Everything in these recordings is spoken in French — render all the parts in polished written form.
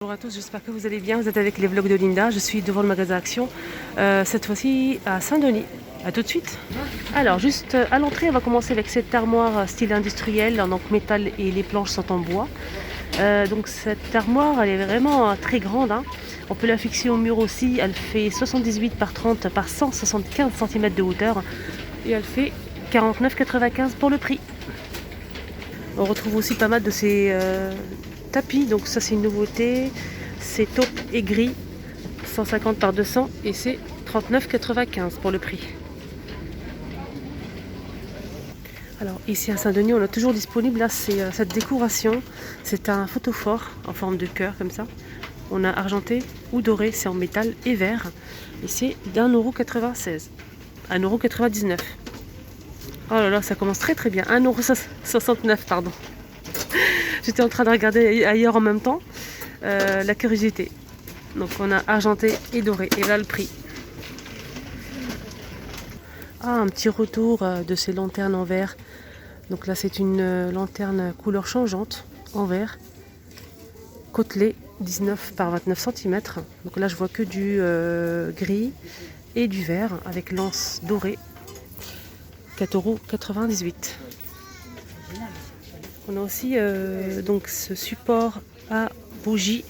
Bonjour à tous, j'espère que vous allez bien. Vous êtes avec les vlogs de Linda. Je suis devant le magasin Action, cette fois-ci à Saint-Denis. A tout de suite. Alors, juste à l'entrée, on va commencer avec cette armoire style industriel, donc métal et les planches sont en bois. Donc cette armoire, elle est vraiment très grande, hein. On peut la fixer au mur aussi. Elle fait 78 par 30 par 175 cm de hauteur et elle fait 49,95 pour le prix. On retrouve aussi pas mal de ces tapis, donc ça c'est une nouveauté, c'est taupe et gris, 150 par 200 et c'est 39,95 pour le prix. Alors ici à Saint-Denis, on a toujours disponible là, c'est cette décoration, c'est un photophore en forme de cœur comme ça. On a argenté ou doré, c'est en métal et verre et c'est d'1,96€, 1,99€. Oh là là, ça commence très très bien, 1,69€, pardon. J'étais en train de regarder ailleurs en même temps, la curiosité. Donc on a argenté et doré. Et là le prix. Ah, un petit retour de ces lanternes en verre. Donc là c'est une lanterne couleur changeante en verre. Côtelée 19 par 29 cm. Donc là je vois que du gris et du vert avec lance dorée. 4,98€. On a aussi donc ce support à bougie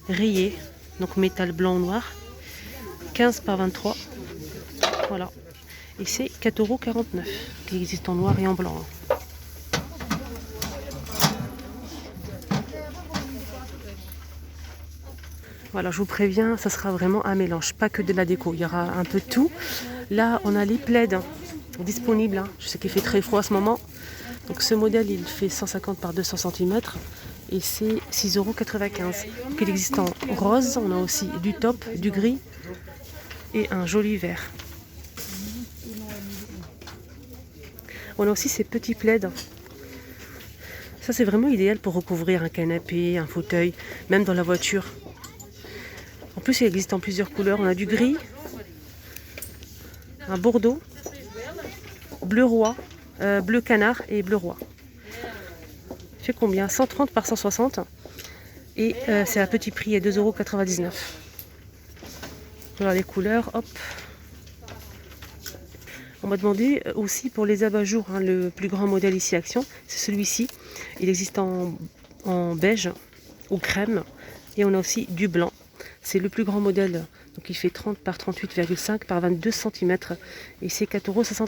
rayé, donc métal blanc noir, 15 par 23. Voilà. Et c'est 4,49€, qui existe en noir et en blanc. Voilà, je vous préviens, ça sera vraiment un mélange, pas que de la déco. Il y aura un peu de tout. Là, on a les plaids disponibles. Je sais qu'il fait très froid à ce moment. Donc ce modèle, il fait 150 par 200 cm et c'est 6,95€. Donc il existe en rose, on a aussi du taupe, du gris et un joli vert. On a aussi ces petits plaids. Ça c'est vraiment idéal pour recouvrir un canapé, un fauteuil, même dans la voiture. En plus il existe en plusieurs couleurs. On a du gris, un bordeaux, bleu roi, bleu canard et bleu roi. Fait combien? 130 par 160 et c'est à petit prix à 2,99€. Voilà les couleurs, hop. On m'a demandé aussi pour les abat-jours, hein, le plus grand modèle ici Action, c'est celui-ci. Il existe en beige ou crème et on a aussi du blanc. C'est le plus grand modèle, donc il fait 30 par 38,5 par 22 cm et c'est 4,69€.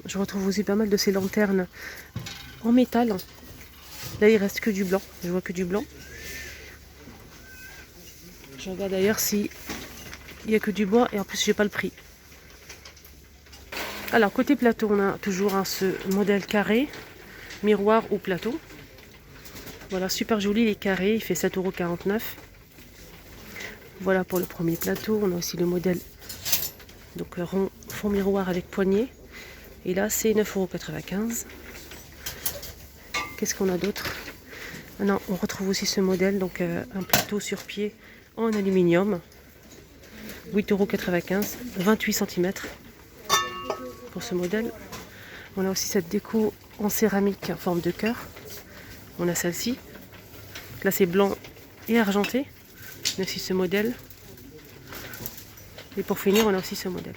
Je retrouve aussi pas mal de ces lanternes en métal. Là il reste que du blanc, je vois que du blanc. Je regarde d'ailleurs si il n'y a que du bois et en plus j'ai pas le prix. Alors côté plateau, on a toujours ce modèle carré, miroir ou plateau. Voilà, super joli les carrés, il fait 7,49€. Voilà pour le premier plateau. On a aussi le modèle donc rond, fond miroir avec poignée. Et là c'est 9,95€. Qu'est-ce qu'on a d'autre? Ah non, on retrouve aussi ce modèle, donc un plateau sur pied en aluminium. 8,95€, 28 cm. Pour ce modèle. On a aussi cette déco en céramique en forme de cœur. On a celle-ci. Là c'est blanc et argenté. On a aussi ce modèle. Et pour finir, on a aussi ce modèle.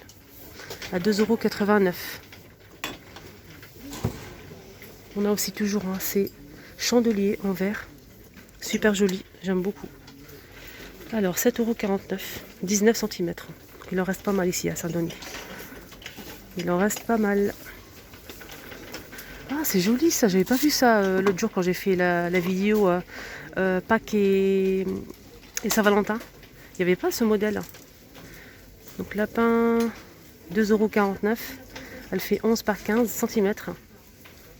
À 2,89€. On a aussi toujours ces chandeliers en verre. Super joli, j'aime beaucoup. Alors 7,49€, 19 cm. Il en reste pas mal ici à Saint-Denis. Il en reste pas mal. Ah, c'est joli ça, j'avais pas vu ça l'autre jour quand j'ai fait la vidéo Pâques et Saint-Valentin. Il n'y avait pas ce modèle. Donc lapin, 2,49€. Elle fait 11 par 15 cm.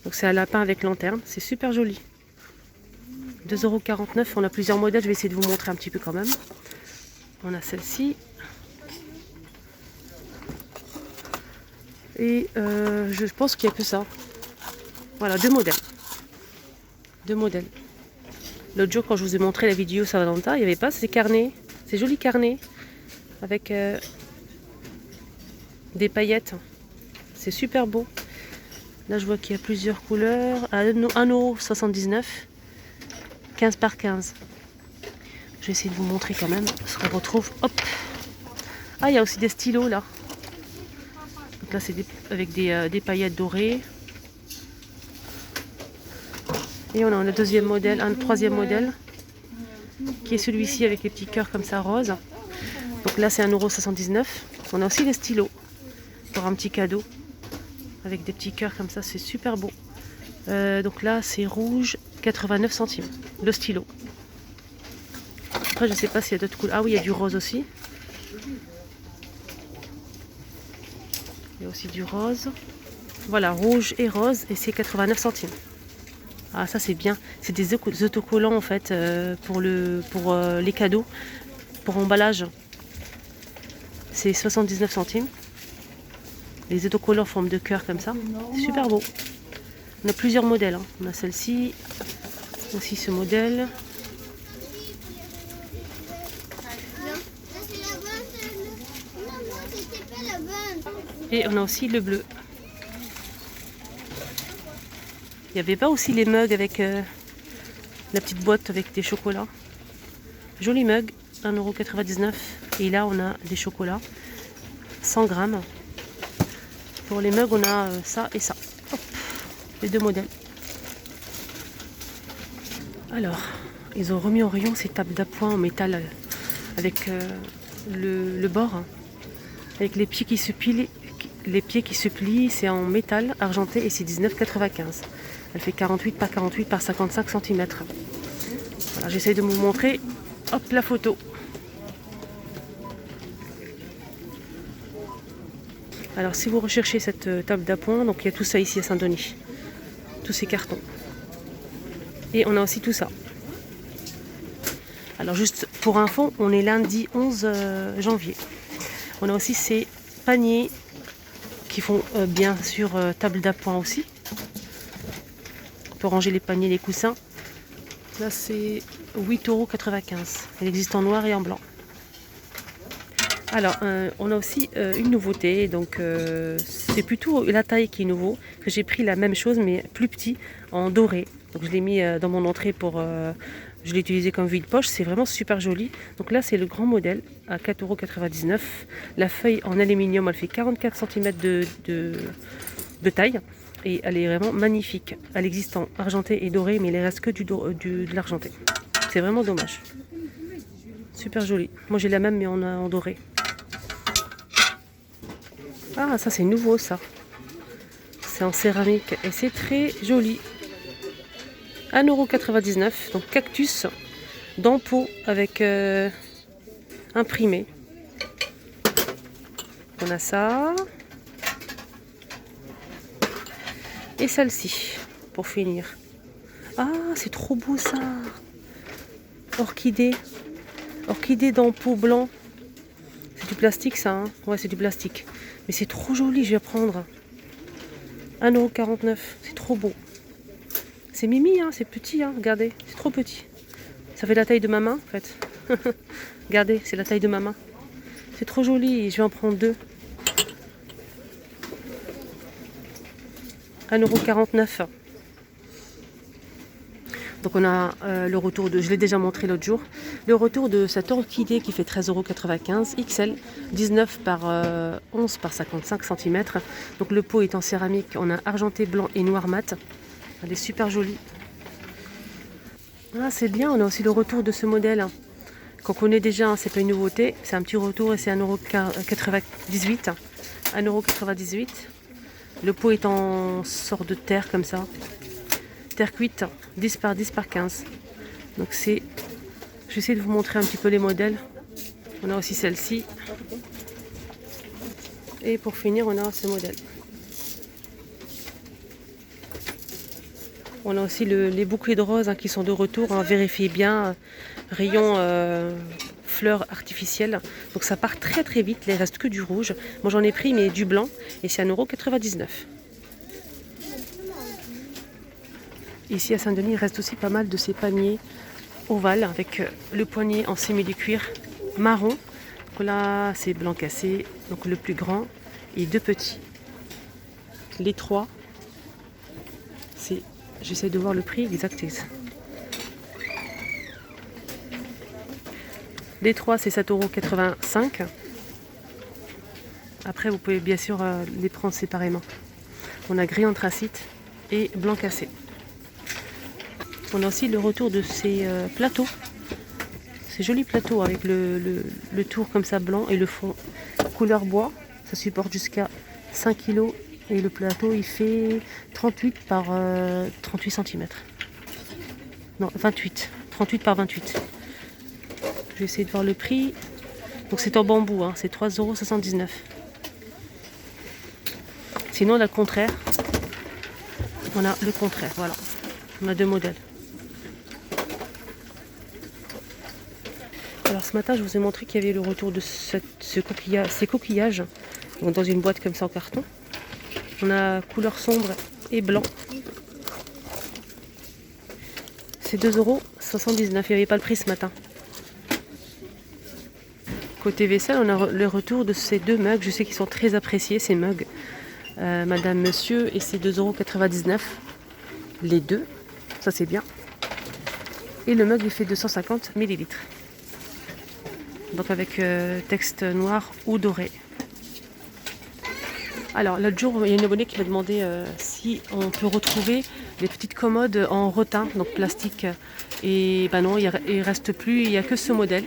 Donc c'est un lapin avec lanterne, c'est super joli. 2,49€, on a plusieurs modèles, je vais essayer de vous montrer un petit peu quand même. On a celle-ci. Et je pense qu'il n'y a que ça. Voilà, deux modèles. Deux modèles. L'autre jour, quand je vous ai montré la vidéo Saint-Valentin, il n'y avait pas ces carnets. Ces jolis carnets. Avec des paillettes. C'est super beau. Là, je vois qu'il y a plusieurs couleurs. À 1,79€. 15 par 15. Je vais essayer de vous montrer quand même ce qu'on retrouve. Hop. Ah, il y a aussi des stylos là. Donc là, c'est avec des paillettes dorées. Et on a un deuxième modèle, un troisième modèle, qui est celui-ci avec les petits cœurs comme ça rose. Donc là, c'est 1,79 €. On a aussi des stylos pour un petit cadeau avec des petits cœurs comme ça, c'est super beau. Donc là, c'est rouge, 89 centimes le stylo. Après, je sais pas s'il y a d'autres couleurs. Ah oui, il y a du rose aussi. Il y a aussi du rose. Voilà, rouge et rose, et c'est 89 centimes. Ah, ça c'est bien. C'est des autocollants en fait pour les cadeaux, pour emballage. C'est 79 centimes. Les autocollants en forme de cœur comme ça. C'est super beau. On a plusieurs modèles. Hein. On a celle-ci, aussi ce modèle. Et on a aussi le bleu. Il n'y avait pas aussi les mugs avec la petite boîte avec des chocolats. Joli mug, 1,99 €. Et là, on a des chocolats, 100 grammes. Pour les mugs, on a ça et ça. Hop, les deux modèles. Alors, ils ont remis en rayon ces tables d'appoint en métal avec le bord, hein, avec les pieds qui se plient. Les pieds qui se plient, c'est en métal argenté et c'est 19,95 €. Elle fait 48 par 48 par 55 cm. Voilà, j'essaie de vous montrer. Hop, la photo. Alors, si vous recherchez cette table d'appoint, donc il y a tout ça ici à Saint-Denis. Tous ces cartons. Et on a aussi tout ça. Alors, juste pour info, on est lundi 11 janvier. On a aussi ces paniers qui font bien sûr table d'appoint aussi. Pour ranger les paniers, les coussins. Là, c'est 8,95 €. Elle existe en noir et en blanc. Alors, on a aussi une nouveauté. Donc, c'est plutôt la taille qui est nouveau. Que j'ai pris la même chose, mais plus petit, en doré. Donc, je l'ai mis dans mon entrée pour... je l'ai utilisé comme vide-poche. C'est vraiment super joli. Donc là, c'est le grand modèle à 4,99 €. La feuille en aluminium, elle fait 44 cm de taille. Et elle est vraiment magnifique. Elle existe en argenté et doré, mais il ne reste que de l'argenté. C'est vraiment dommage. Super joli. Moi j'ai la même, mais en doré. Ah, ça c'est nouveau ça. C'est en céramique et c'est très joli. 1,99 €. Donc cactus dans pot avec imprimé. On a ça. Et celle-ci, pour finir. Ah, c'est trop beau ça. Orchidée. Orchidée dans pot blanc. C'est du plastique ça, hein. Ouais, c'est du plastique. Mais c'est trop joli, je vais prendre. 1,49 €. C'est trop beau. C'est mimi, hein, c'est petit, hein. Regardez, c'est trop petit. Ça fait la taille de ma main, en fait. Regardez, c'est la taille de ma main. C'est trop joli, je vais en prendre deux. 1,49 €. Donc on a le retour de, je l'ai déjà montré l'autre jour, le retour de cette orchidée qui fait 13,95 € XL, 19 par 11 par 55 cm. Donc le pot est en céramique, on a argenté, blanc et noir mat. Elle est super jolie. Ah, c'est bien, on a aussi le retour de ce modèle qu'on connaît déjà, hein, c'est pas une nouveauté, c'est un petit retour et c'est 1,98 €. 1,98 €. Le pot est en sorte de terre comme ça. Terre cuite, 10 par 10 par 15. Donc c'est... J'essaie de vous montrer un petit peu les modèles. On a aussi celle-ci. Et pour finir, on a ce modèle. On a aussi les bouquets de roses qui sont de retour. Hein, vérifiez bien. Rayon fleurs artificielles. Donc ça part très très vite. Il ne reste que du rouge. Moi j'en ai pris mais du blanc. Et c'est 1,99 €. Ici à Saint-Denis, il reste aussi pas mal de ces paniers ovales avec le poignet en simili-cuir marron. Donc là, c'est blanc cassé. Donc le plus grand et deux petits. Les trois, c'est... J'essaie de voir le prix exact. Les trois, c'est 7,85 €. Après, vous pouvez bien sûr les prendre séparément. On a gris anthracite et blanc cassé. On a aussi le retour de ces plateaux. Ces jolis plateaux avec le tour comme ça blanc et le fond couleur bois. Ça supporte jusqu'à 5 kg et le plateau il fait 38 par 38 cm. Non, 28. 38 par 28. Je vais essayer de voir le prix. Donc c'est en bambou, hein, c'est 3,79 €. Sinon on a le contraire. On a le contraire, voilà. On a deux modèles. Alors ce matin, je vous ai montré qu'il y avait le retour de ces coquillages donc dans une boîte comme ça en carton. On a couleur sombre et blanc. C'est 2,79 €. Il n'y avait pas le prix ce matin. Côté vaisselle, on a le retour de ces deux mugs. Je sais qu'ils sont très appréciés, ces mugs. Madame, monsieur, et c'est 2,99 €. Les deux, ça c'est bien. Et le mug, il fait 250 ml. Donc avec texte noir ou doré. Alors l'autre jour, il y a une abonnée qui m'a demandé si on peut retrouver les petites commodes en rotin, donc plastique. Et ben non, il reste plus, il n'y a que ce modèle.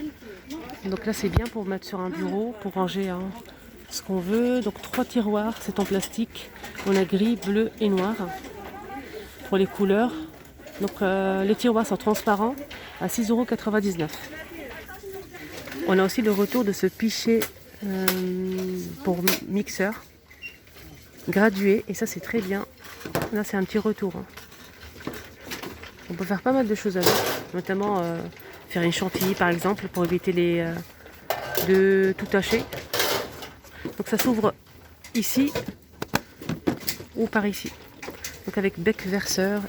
Donc là c'est bien pour mettre sur un bureau, pour ranger ce qu'on veut. Donc 3 tiroirs, c'est en plastique. On a gris, bleu et noir pour les couleurs. Donc les tiroirs sont transparents à 6,99 €. On a aussi le retour de ce pichet pour mixeur gradué et ça c'est très bien. Là c'est un petit retour. On peut faire pas mal de choses avec, notamment faire une chantilly par exemple pour éviter de tout tâcher. Donc ça s'ouvre ici ou par ici. Donc avec bec verseur,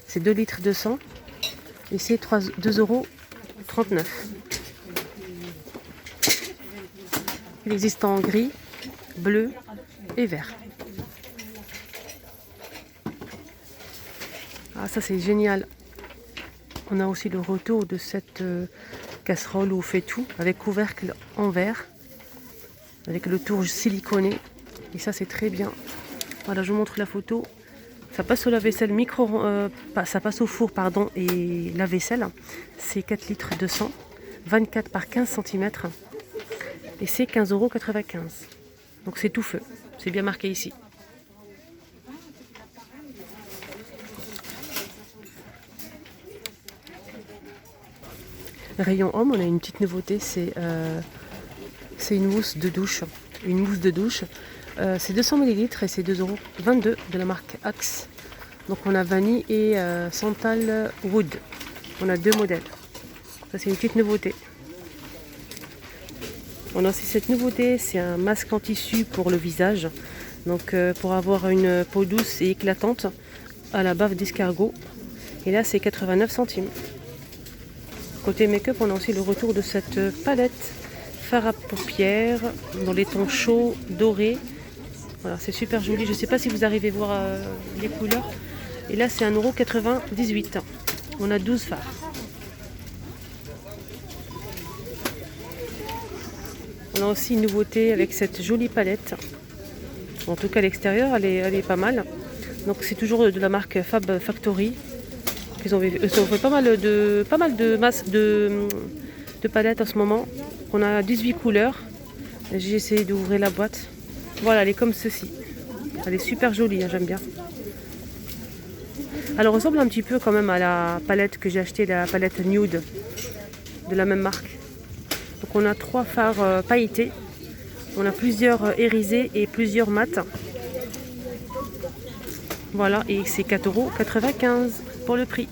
c'est 2 litres 200 et c'est 2,39 €. Il existe en gris, bleu et vert. Ah ça c'est génial. On a aussi le retour de cette casserole où on fait tout avec couvercle en verre, avec le tour siliconé. Et ça c'est très bien. Voilà, je vous montre la photo. Ça passe au lave-vaisselle ça passe au four pardon et lave-vaisselle. C'est 4 litres 200, 24 par 15 cm. Et c'est 15,95 €. Donc c'est tout feu. C'est bien marqué ici. Rayon homme, on a une petite nouveauté, c'est une mousse de douche. Une mousse de douche. C'est 200 ml et c'est 2,22 € de la marque Axe. Donc on a vanille et santal wood. On a deux modèles. Ça c'est une petite nouveauté. On a aussi cette nouveauté, c'est un masque en tissu pour le visage. Donc pour avoir une peau douce et éclatante à la bave d'escargot. Et là c'est 89 centimes. Côté make-up, on a aussi le retour de cette palette fard à paupières dans les tons chauds, dorés. Voilà, c'est super joli. Je ne sais pas si vous arrivez à voir les couleurs. Et là c'est 1,98 €. On a 12 fards. On a aussi une nouveauté avec cette jolie palette. En tout cas, l'extérieur, elle est pas mal. Donc, c'est toujours de la marque Fab Factory. Ils ont fait pas mal de masses de palettes en ce moment. On a 18 couleurs. J'ai essayé d'ouvrir la boîte. Voilà, elle est comme ceci. Elle est super jolie, hein, j'aime bien. Elle ressemble un petit peu quand même à la palette que j'ai achetée, la palette Nude de la même marque. Donc on a 3 fards pailletés, on a plusieurs irisés et plusieurs mat. Voilà, et c'est 4,95 € pour le prix.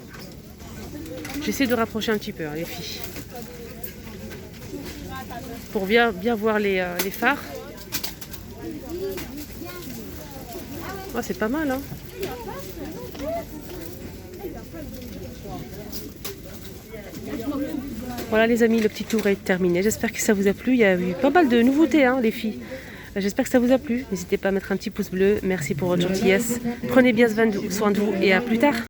J'essaie de rapprocher un petit peu, hein, les filles. Pour bien voir les fards. Oh, c'est pas mal, hein. Voilà les amis, le petit tour est terminé. J'espère que ça vous a plu. Il y a eu pas mal de nouveautés, hein, les filles. J'espère que ça vous a plu. N'hésitez pas à mettre un petit pouce bleu. Merci pour votre gentillesse. Prenez bien soin de vous et à plus tard.